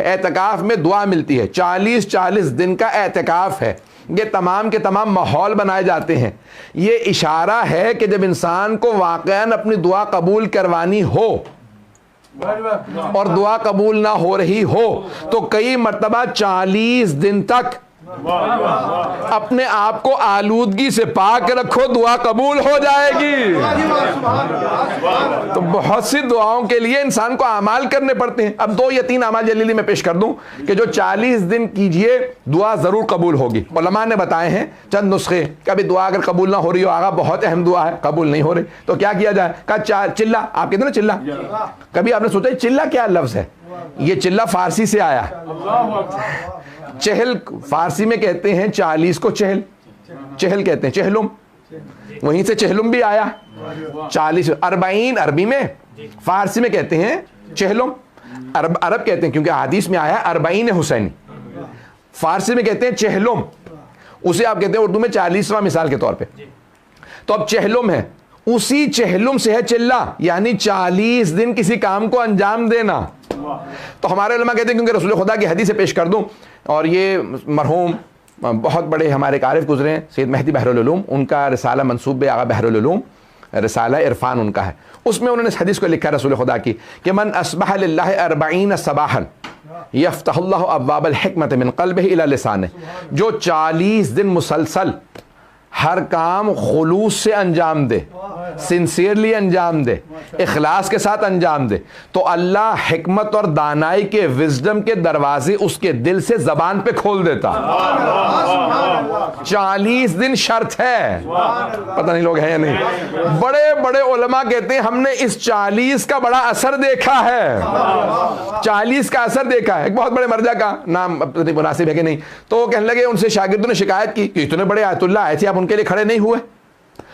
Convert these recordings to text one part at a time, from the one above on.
اعتکاف میں دعا ملتی ہے، 40 دن کا اعتکاف ہے، یہ تمام کے تمام ماحول بنائے جاتے ہیں۔ یہ اشارہ ہے کہ جب انسان کو واقعاً اپنی دعا قبول کروانی ہو اور دعا قبول نہ ہو رہی ہو تو کئی مرتبہ 40 دن تک اپنے آپ کو آلودگی سے پاک رکھو، دعا قبول ہو جائے گی۔ تو بہت سی دعاؤں کے لیے انسان کو اعمال کرنے پڑتے ہیں۔ اب 2 یا 3 اعمال جلیلی میں پیش کر دوں کہ جو 40 دن کیجئے دعا ضرور قبول ہوگی۔ علماء نے بتائے ہیں چند نسخے، کبھی دعا اگر قبول نہ ہو رہی ہو، آقا بہت اہم دعا ہے قبول نہیں ہو رہی تو کیا کیا جائے؟ کہا چلہ، آپ کہتے ہیں نا چلہ، کبھی آپ نے سوچا چلہ کیا لفظ ہے؟ یہ چلہ فارسی سے آیا۔ چہل فارسی میں کہتے ہیں 40 کو چہل، چہل کہتے ہیں چہلم، وہیں سے چہلم بھی آیا۔ 40 40 عربی میں، فارسی میں کہتے ہیں چہلم، عرب کہتے ہیں کیونکہ حدیث میں آیا 40 حسینی، فارسی میں کہتے ہیں چہلم، اسے آپ کہتے ہیں اردو میں 40واں مثال کے طور پہ۔ تو اب چہلم ہے، اسی چہلم سے ہے چلہ، یعنی 40 دن کسی کام کو انجام دینا۔ تو ہمارے علماء کہتے ہیں کیونکہ رسول خدا کی حدیث سے پیش کر دوں، اور یہ مرحوم بہت بڑے ہمارے عارف گزرے ہیں سید مہدی بحر العلوم، ان کا رسالہ منسوب آغا بحر العلوم، رسالہ عرفان ان کا ہے، اس میں انہوں نے اس حدیث کو لکھا رسول خدا کی کہ من اصبح للہ 40 صباحا یفتح اللہ ابواب الحکمت من قلبہ الی لسانہ، جو 40 دن مسلسل ہر کام خلوص سے انجام دے، سنسیئرلی انجام دے، اخلاص کے ساتھ انجام دے، تو اللہ حکمت اور دانائی کے وزڈم کے دروازے اس کے دل سے زبان پہ کھول دیتا۔ 40 دن شرط ہے، پتہ نہیں لوگ ہیں یا نہیں۔ بڑے بڑے علماء کہتے ہیں ہم نے اس 40 کا بڑا اثر دیکھا ہے، 40 کا اثر دیکھا ہے۔ ایک بہت بڑے مرجع کا نام مناسب ہے کہ نہیں، تو وہ کہنے لگے ان سے شاگردوں نے شکایت کی کہ اتنے بڑے آیت اللہ آئے تھے، آپ ان کے لیے کھڑے نہیں ہوئے،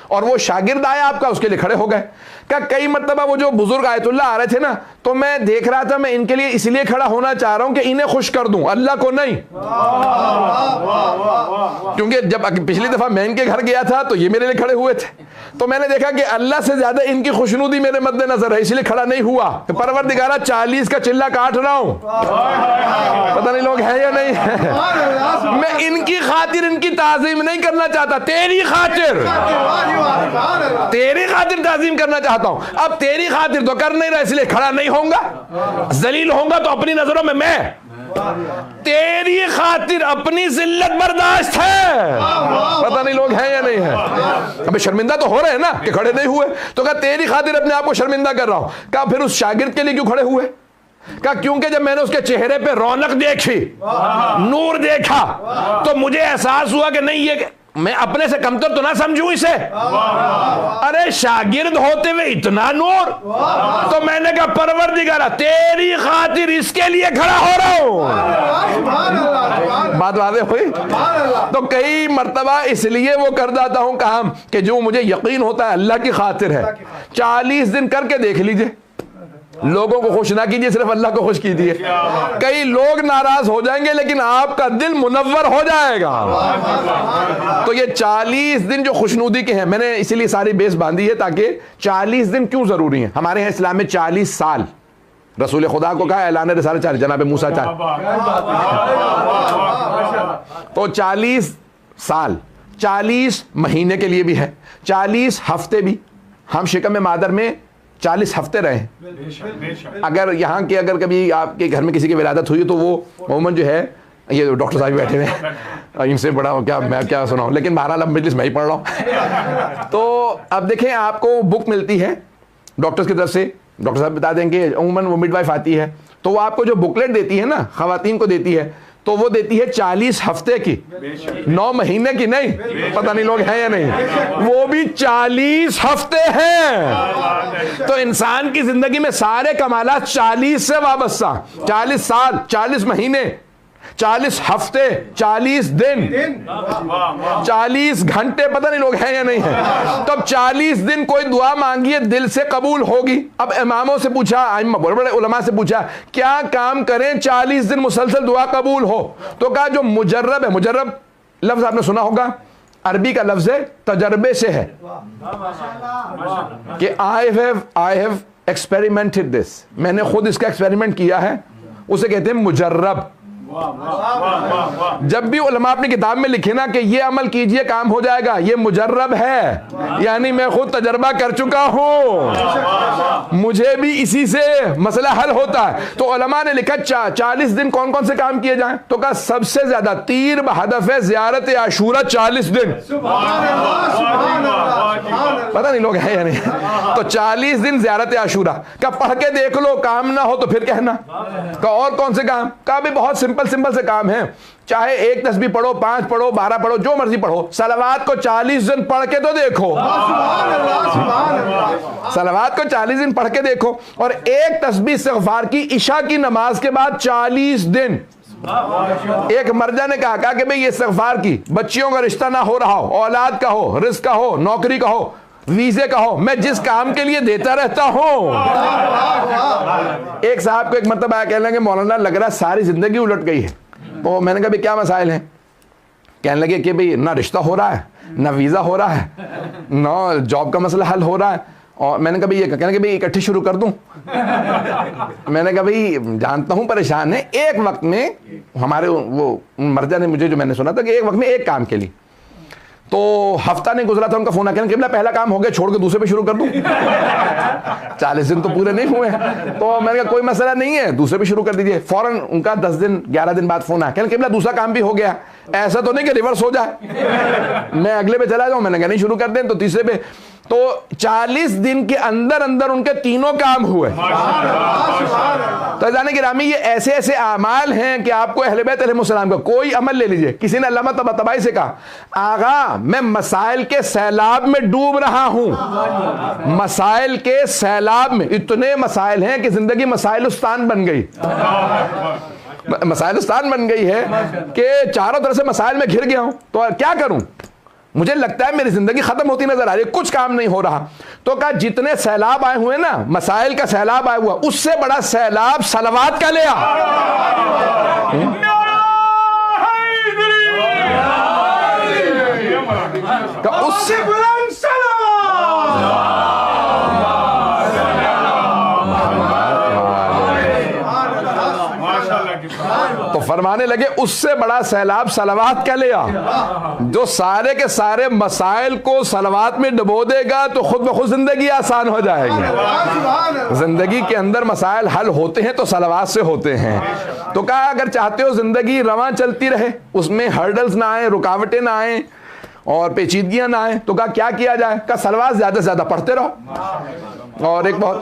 اور وہ شاگرد آیا آپ کا اس کے لیے کھڑے ہو گئے۔ کہ کئی مرتبہ وہ جو بزرگ آیت اللہ آ رہے تھے نا، تو میں دیکھ رہا تھا میں ان کے لیے اس لیے کھڑا ہونا چاہ رہا ہوں کہ انہیں خوش کر دوں، اللہ کو نہیں۔ کیونکہ جب پچھلی دفعہ میں ان کے گھر گیا تھا تو یہ میرے لیے کھڑے ہوئے تھے، تو میں نے دیکھا کہ اللہ سے زیادہ ان کی خوشنودی میرے مد نظر ہے، اس لیے کھڑا نہیں ہوا کہ پروردگارہ 40 کا چلہ کاٹ رہا ہوں، پتہ نہیں لوگ ہیں یا نہیں ہے۔ میں ان کی خاطر ان کی تعظیم نہیں کرنا چاہتا، تیری خاطر، تیری خاطر تعظیم کرنا چاہتا ہوں۔ اب تیری خاطر تو کر نہیں رہا، اس لیے کھڑا نہیں ہوں گا، ذلیل ہوں گا تو اپنی نظروں میں تیری خاطر اپنی ذلت برداشت ہے، پتہ نہیں لوگ ہیں یا نہیں ہے۔ ابھی شرمندہ تو ہو رہے ہیں نا کہ کھڑے نہیں ہوئے، تو کہا تیری خاطر اپنے آپ کو شرمندہ کر رہا ہوں۔ کہا پھر اس شاگرد کے لیے کیوں کھڑے ہوئے؟ کہا کیونکہ جب میں نے اس کے چہرے پہ رونق دیکھی، نور دیکھا، تو مجھے احساس ہوا کہ نہیں، یہ میں اپنے سے کمتر تو نہ سمجھوں اسے، ارے شاگرد ہوتے ہوئے اتنا نور، تو میں نے کہا پروردگارہ تیری خاطر اس کے لیے کھڑا ہو رہا ہوں۔ بات واضح ہوئی؟ تو کئی مرتبہ اس لیے وہ کر جاتا ہوں کام کہ جو مجھے یقین ہوتا ہے اللہ کی خاطر ہے۔ 40 دن کر کے دیکھ لیجئے، لوگوں کو خوش نہ کیجئے، صرف اللہ کو خوش کیجئے۔ کئی لوگ ناراض ہو جائیں گے لیکن آپ کا دل منور ہو جائے گا۔ تو یہ 40 دن جو خوشنودی کے ہیں، میں نے اسی لیے ساری بیس باندھی ہے تاکہ 40 دن کیوں ضروری ہیں۔ ہمارے ہیں اسلام میں 40 سال، رسول خدا کو کہا اعلان رسالت 40، جناب موسیٰ 40، تو 40 سال، 40 مہینے کے لیے بھی ہے، 40 ہفتے بھی۔ ہم شکم مادر میں 40 ہفتے رہے ہیں۔ اگر یہاں کے اگر کبھی آپ کے گھر میں کسی کی ولادت ہوئی تو وہ عموماً جو ہے، یہ ڈاکٹر صاحب بیٹھے ہوئے ہیں، ان سے بڑا کیا میں کیا سناؤں، لیکن بہرحال اب مجلس میں ہی پڑھ رہا ہوں۔ تو اب دیکھیں آپ کو بک ملتی ہے ڈاکٹرز کی طرف سے، ڈاکٹر صاحب بتا دیں کہ عموماً وہ مڈ وائف آتی ہے تو وہ آپ کو جو بکلیٹ دیتی ہے نا، خواتین کو دیتی ہے، تو وہ دیتی ہے 40 ہفتے کی، 9 مہینے کی نہیں، پتہ نہیں لوگ ہیں یا نہیں، وہ بھی 40 ہفتے ہیں۔ تو انسان کی زندگی میں سارے کمالات 40 سے وابستہ، 40 سال، 40 مہینے، 40 ہفتے، 40 دن، 40 گھنٹے، پتہ نہیں لوگ ہیں یا نہیں ہیں۔ تو اب 40 دن کوئی دعا مانگیے دل سے قبول ہوگی۔ اب اماموں سے پوچھا، بڑے بڑے علماء سے پوچھا کیا کام کریں 40 دن مسلسل دعا قبول ہو؟ تو کہا جو مجرب ہے، مجرب لفظ آپ نے سنا ہوگا، عربی کا لفظ ہے، تجربے سے ہے کہ I have experimented this، میں نے خود اس کا ایکسپیریمنٹ کیا ہے، اسے کہتے ہیں مجرب. جب بھی علماء اپنی کتاب میں لکھے نا کہ یہ عمل کیجئے کام ہو جائے گا, یہ مجرب ہے, یعنی میں خود تجربہ کر چکا ہوں, مجھے بھی اسی سے مسئلہ حل ہوتا ہے. تو علماء نے لکھا 40 دن کون کون سے کام کیے جائیں, تو کہا سب سے زیادہ تیر بہدف زیارت عاشورہ 40 دن. پتہ نہیں لوگ ہیں یا نہیں. تو 40 دن زیارت عاشورہ کا پڑھ کے دیکھ لو, کام نہ ہو تو پھر کہنا. کہا اور کون سے کام, کہا بھی بہت سمپل سے کام ہیں, چاہے 1 تسبیح پڑھو, 5 پڑھو, 12 پڑھو, جو مرضی پڑھو, صلوات کو 40 دن پڑھ کے تو دیکھو. صلوات کو 40 دن پڑھ کے دیکھو. اور 1 تسبیح استغفار کی عشاء کی نماز کے بعد 40 دن. ایک مرجع نے کہا کہ بھئی یہ استغفار کی, بچیوں کا رشتہ نہ ہو رہا ہو, اولاد کا ہو, رزق کا ہو, نوکری کا ہو, ویزے کا ہو, میں جس کام کے لیے دیتا رہتا ہوں. ایک صاحب کو ایک مرتبہ آیا, کہنے لگے مولانا لگ رہا ساری زندگی الٹ گئی ہے. تو میں نے کہا بھی کیا مسائل ہیں؟ کہنے لگے کہ بھئی نہ رشتہ ہو رہا ہے, نہ ویزا ہو رہا ہے, نہ جاب کا مسئلہ حل ہو رہا ہے. اور میں نے کہا بھئی یہ کہنے لگے بھئی اکٹھی شروع کر دوں. میں نے کہا بھئی جانتا ہوں پریشان ہے, ایک وقت میں ہمارے وہ مرجع نے مجھے جو میں نے سنا تھا کہ ایک وقت میں ایک کام کے لیے, تو ہفتہ نہیں گزرا تھا ان کا فون آ کے کہ پہلا کام ہو گیا, چھوڑ کے دوسرے پہ شروع کر دوں. 40 دن تو پورے نہیں ہوئے. تو میں نے کہا کوئی مسئلہ نہیں ہے, دوسرے پہ شروع کر دیجئے. فوراً ان کا 10 دن 11 دن بعد فون آیا, کہنے کہ دوسرا کام بھی ہو گیا, ایسا تو نہیں کہ ریورس ہو جائے, میں اگلے پہ چلا جاؤں. میں نے کہا نہیں شروع کر دیں, تو تیسرے پہ. تو 40 دن کے اندر ان کے تینوں کام ہوئے. تو عزیزان گرامی یہ ایسے اعمال ہیں کہ آپ کو اہل بیت علیہ السلام کا کوئی عمل لے لیجئے. کسی نے علامہ طباطبائی سے کہا, آغا میں مسائل کے سیلاب میں ڈوب رہا ہوں, مسائل کے سیلاب میں. اتنے مسائل ہیں کہ زندگی مسائلستان بن گئی, مسائلستان بن گئی ہے کہ چاروں طرف سے مسائل میں گھر گیا ہوں. تو کیا کروں, مجھے لگتا ہے میری زندگی ختم ہوتی نظر آ رہی ہے, کچھ کام نہیں ہو رہا. تو کہا جتنے سیلاب آئے ہوئے نا, مسائل کا سیلاب آیا ہوا, اس سے بڑا سیلاب صلوات کا لیا. اس سے بلند تو فرمانے لگے اس سے بڑا سیلاب صلوات کا لیا. جو سارے کے سارے مسائل کو صلوات میں ڈبو دے گا تو خود بخود زندگی آسان ہو جائے گی. زندگی کے اندر مسائل حل ہوتے ہیں تو صلوات سے ہوتے ہیں. تو کہا اگر چاہتے ہو زندگی رواں چلتی رہے, اس میں ہرڈلز نہ آئیں, رکاوٹیں نہ آئیں اور پیچیدگیاں نہ آئیں, تو کہا کیا جائے؟ کہا صلوات زیادہ سے زیادہ پڑھتے رہو. اور ایک بہت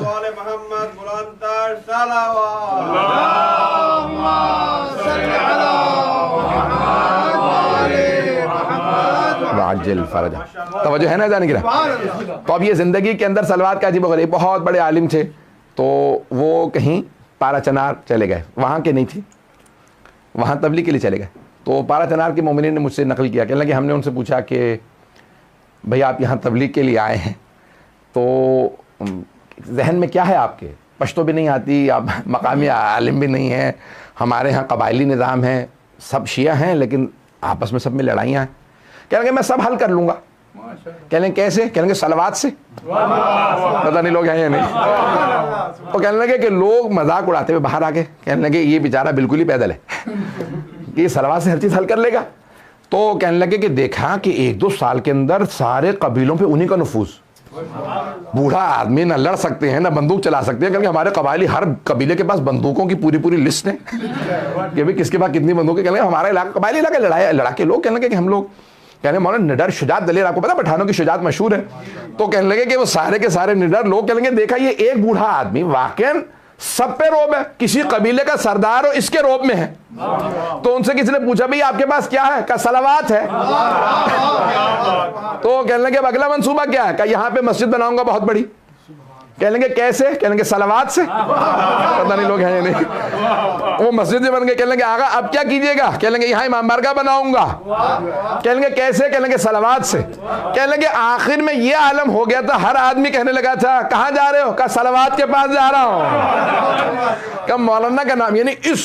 توجہ ہے نا جانے گرا. تو اب یہ زندگی کے اندر صلوات کا عجیب و غریب. بہت بڑے عالم تھے, تو وہ کہیں پارا چنار چلے گئے, وہاں کے نہیں تھی, وہاں تبلیغ کے لیے چلے گئے. تو پارا چنار کے مومنین نے مجھ سے نقل کیا, کہنے لگے ہم نے ان سے پوچھا کہ بھئی آپ یہاں تبلیغ کے لیے آئے ہیں, تو ذہن میں کیا ہے آپ کے؟ پشتو بھی نہیں آتی, آپ مقامی عالم بھی نہیں ہیں, ہمارے ہاں قبائلی نظام ہے, سب شیعہ ہیں لیکن آپس میں سب میں لڑائیاں ہیں. کہنے لگے میں سب حل کر لوں گا. کہنے لگے کیسے؟ کہنے لگے صلوات سے. پتہ نہیں لوگ ہیں یا نہیں. تو کہنے لگے کہ لوگ مذاق اڑاتے ہوئے باہر آ کے کہنے لگے یہ بیچارہ بالکل ہی پیدل ہے کہ یہ صلوات سے ہر چیز حل کر لے گا. تو کہنے لگے کہ دیکھا کہ 1-2 سال کے اندر سارے قبیلوں پہ انہی کا نفوذ. بوڑھا آدمی نہ لڑ سکتے ہیں نہ بندوق چلا سکتے ہیں, کیونکہ ہمارے قبائلی ہر قبیلے کے پاس بندوقوں کی پوری لسٹ ہے کہ بھئی کس کے پاس کتنی بندوقیں. کہنے لگے ہمارا علاقہ قبائلی علاقہ لڑا کے لوگ. کہنے لگے کہ ہم لوگ, کہنے مولانا نڈر شجاعت دلیر, آپ کو پتا پٹھانوں کی شجاعت مشہور ہے. تو کہنے لگے کہ وہ سارے کے سارے نڈر لوگ کہنے لگے دیکھا یہ ایک بوڑھا آدمی واقعاً سب پہ روب ہے, کسی قبیلے کا سردار ہو اس کے روب میں ہے. تو ان سے کسی نے پوچھا بھئی آپ کے پاس کیا ہے؟ کہا صلوات ہے. تو کہنے لگے اب اگلا منصوبہ کیا ہے؟ کہا یہاں پہ مسجد بناؤں گا بہت بڑی. کہنے لگے کیسے؟ کہنے لگے صلوات سے. پتہ نہیں لوگ ہیں یا نہیں. وہ مسجد میں بن گئے. کہنے لگے آقا اب کیا کیجئے گا؟ کہنے لگے یہاں امام بارگاہ بناؤں گا. کہنے لگے کیسے؟ کہنے لگے صلوات سے. کہنے لگے آخر میں یہ عالم ہو گیا تھا, ہر آدمی کہنے لگا تھا کہاں جا رہے ہو؟ کہا صلوات کے پاس جا رہا ہوں. کہ مولانا کا نام, یعنی اس